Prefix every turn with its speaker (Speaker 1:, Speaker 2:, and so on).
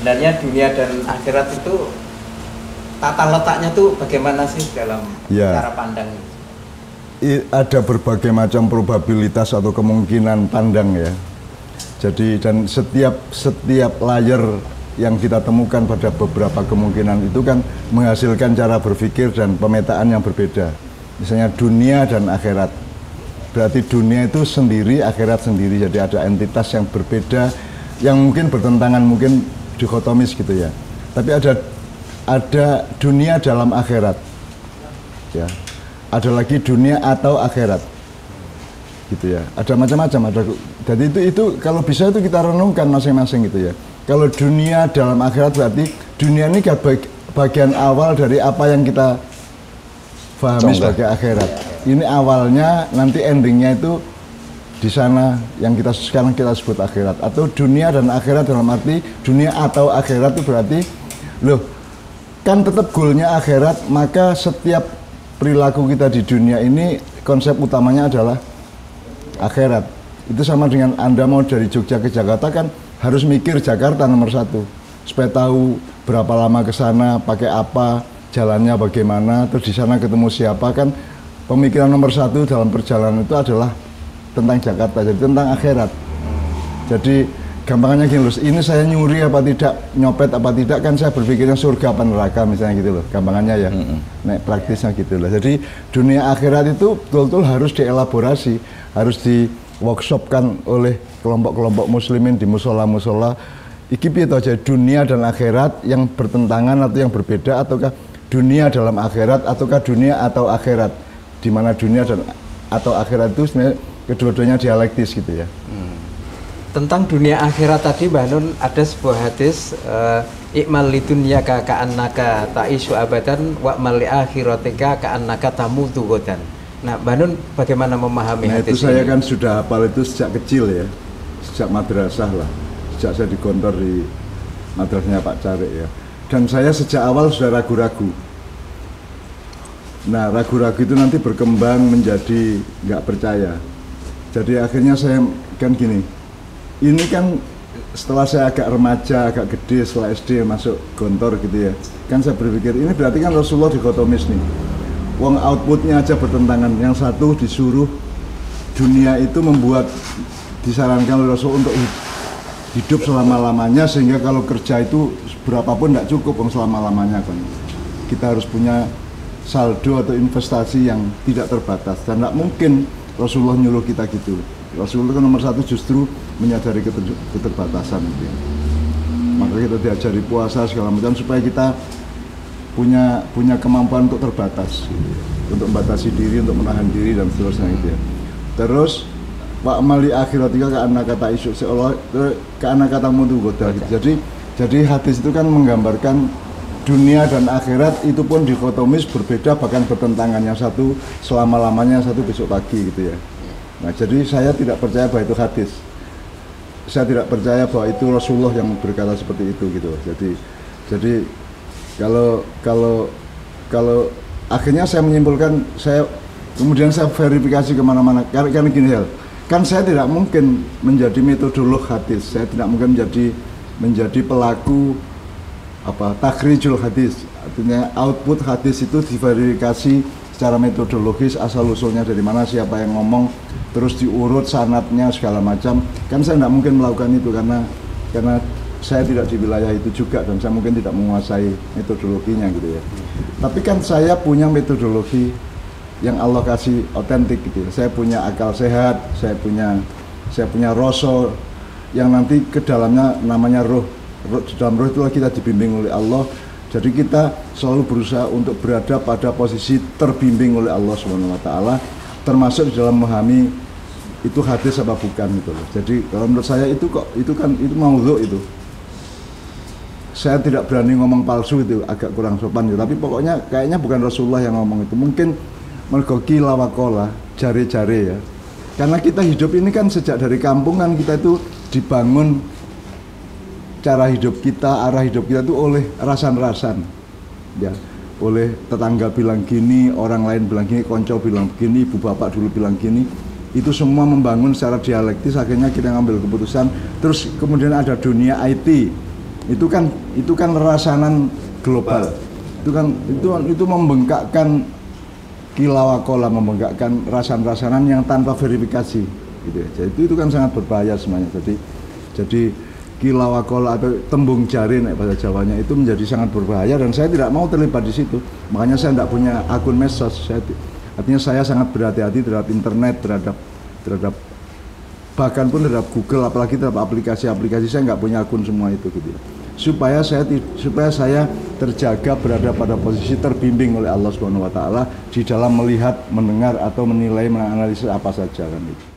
Speaker 1: sebenarnya dunia dan akhirat itu tata letaknya tuh bagaimana sih dalam cara pandang?
Speaker 2: Ada berbagai macam probabilitas atau kemungkinan pandang ya. Jadi dan setiap layer yang kita temukan pada beberapa kemungkinan itu kan menghasilkan cara berpikir dan pemetaan yang berbeda. Misalnya dunia dan akhirat. Berarti dunia itu sendiri, akhirat sendiri. Jadi ada entitas yang berbeda, yang mungkin bertentangan, mungkin dikotomis gitu ya. Tapi ada dunia dalam akhirat. Ya. Ada lagi dunia atau akhirat. Gitu ya. Ada macam-macam, jadi itu kalau bisa itu kita renungkan masing-masing gitu ya. Kalau dunia dalam akhirat berarti dunia ini bagian awal dari apa yang kita pahami sebagai akhirat. Ini awalnya, nanti endingnya itu di sana yang sekarang kita sebut akhirat. Atau dunia dan akhirat dalam arti dunia atau akhirat itu berarti loh, kan tetap goalnya akhirat, maka setiap perilaku kita di dunia ini konsep utamanya adalah akhirat. Itu sama dengan Anda mau dari Jogja ke Jakarta kan harus mikir Jakarta nomor satu, supaya tahu berapa lama ke sana, pakai apa, jalannya bagaimana, terus di sana ketemu siapa. Kan pemikiran nomor satu dalam perjalanan itu adalah tentang Jakarta, jadi tentang akhirat. Jadi gampangannya gini loh, ini saya nyuri apa tidak, nyopet apa tidak, kan saya berpikirnya surga apa neraka misalnya gitu loh, gampangannya ya. Nek praktisnya gitu loh. Jadi dunia akhirat itu betul-betul harus dielaborasi, harus di workshopkan oleh kelompok-kelompok muslimin di musola-musola. Iki piye to, jadi dunia dan akhirat yang bertentangan atau yang berbeda, ataukah dunia dalam akhirat, ataukah dunia atau akhirat, di mana dunia dan atau akhirat itu sebenarnya kedua-duanya dialektis gitu ya.
Speaker 1: Tentang dunia akhirat tadi Mbah Nun ada sebuah hadis ikmal lidunyaka ka'annaka ta'ishu abadan wa'mal li akhiratika ka'annaka tamutu ghadan. Nah, Mbah Nun bagaimana memahami hadis
Speaker 2: itu saya
Speaker 1: ini?
Speaker 2: kan sudah hafal itu sejak kecil ya, sejak madrasah lah, sejak saya digontor di madrasahnya Pak Carik ya. Dan saya sejak awal sudah ragu-ragu. Nah, ragu-ragu itu nanti berkembang menjadi nggak percaya. Jadi akhirnya saya kan gini, ini kan setelah saya agak remaja, agak gede, setelah SD masuk gontor gitu ya, kan saya berpikir ini berarti kan Rasulullah dikotomis nih. Wong outputnya aja bertentangan. Yang satu disuruh dunia itu membuat, disarankan oleh Rasul untuk hidup selama-lamanya, sehingga kalau kerja itu berapapun tidak cukup selama-lamanya kan. Kita harus punya saldo atau investasi yang tidak terbatas, dan tidak mungkin Rasulullah nyuruh kita gitu. Rasulullah kan nomor satu justru menyadari keterbatasan gitu ya. Maka kita diajari puasa segala macam supaya kita punya kemampuan untuk terbatas, untuk membatasi diri, untuk menahan diri dan seterusnya gitu ya. Terus wa amali akhiratika ka anna kata isu seolah ka anna kata mutu goda gitu. Jadi hadis itu kan menggambarkan dunia dan akhirat itu pun dikotomis, berbeda, bahkan bertentangan. Yang satu selama-lamanya, yang satu besok pagi gitu ya. Nah, jadi saya tidak percaya bahwa itu hadis. Saya tidak percaya bahwa itu Rasulullah yang berkata seperti itu gitu. Jadi kalau akhirnya saya menyimpulkan, kemudian saya verifikasi kemana-mana. Karena gini Hel, kan saya tidak mungkin menjadi metodolog hadis, saya tidak mungkin menjadi pelaku takhrijul hadis. Artinya output hadis itu diverifikasi secara metodologis, asal usulnya dari mana, siapa yang ngomong, terus diurut sanadnya segala macam. Kan saya tidak mungkin melakukan itu karena saya tidak di wilayah itu juga, dan saya mungkin tidak menguasai metodologinya gitu ya. Tapi kan saya punya metodologi yang Allah kasih otentik gitu ya. Saya punya akal sehat, saya punya rasa yang nanti ke dalamnya namanya roh. Di dalam roh itulah kita dibimbing oleh Allah. Jadi kita selalu berusaha untuk berada pada posisi terbimbing oleh Allah SWT, termasuk di dalam memahami itu hadis apa bukan gitu loh. Jadi kalau menurut saya itu maudhu itu. Saya tidak berani ngomong palsu, itu agak kurang sopan gitu. Tapi pokoknya kayaknya bukan Rasulullah yang ngomong itu. Mungkin mergoki lawakola, jare-jare ya. Karena kita hidup ini kan sejak dari kampung kan kita itu dibangun cara hidup kita, arah hidup kita itu oleh rasan-rasan ya, oleh tetangga bilang gini, orang lain bilang gini, konco bilang begini, ibu bapak dulu bilang gini. Itu semua membangun secara dialektis, akhirnya kita ngambil keputusan. Terus kemudian ada dunia IT, Itu kan rasanan global. Itu membengkakkan kilawakola, membengkakkan rasanan yang tanpa verifikasi gitu ya. Jadi itu kan sangat berbahaya semuanya. Jadi kilawakola atau tembung jari bahasa Jawanya itu menjadi sangat berbahaya, dan saya tidak mau terlibat di situ. Makanya saya tidak punya akun medsos. Artinya saya sangat berhati-hati terhadap internet, terhadap bahkan pun terhadap Google, apalagi terhadap aplikasi-aplikasi. Saya nggak punya akun semua itu gitu ya. Supaya saya terjaga berada pada posisi terbimbing oleh Allah Subhanahu wa taala di dalam melihat, mendengar atau menilai, menganalisis apa saja kan itu.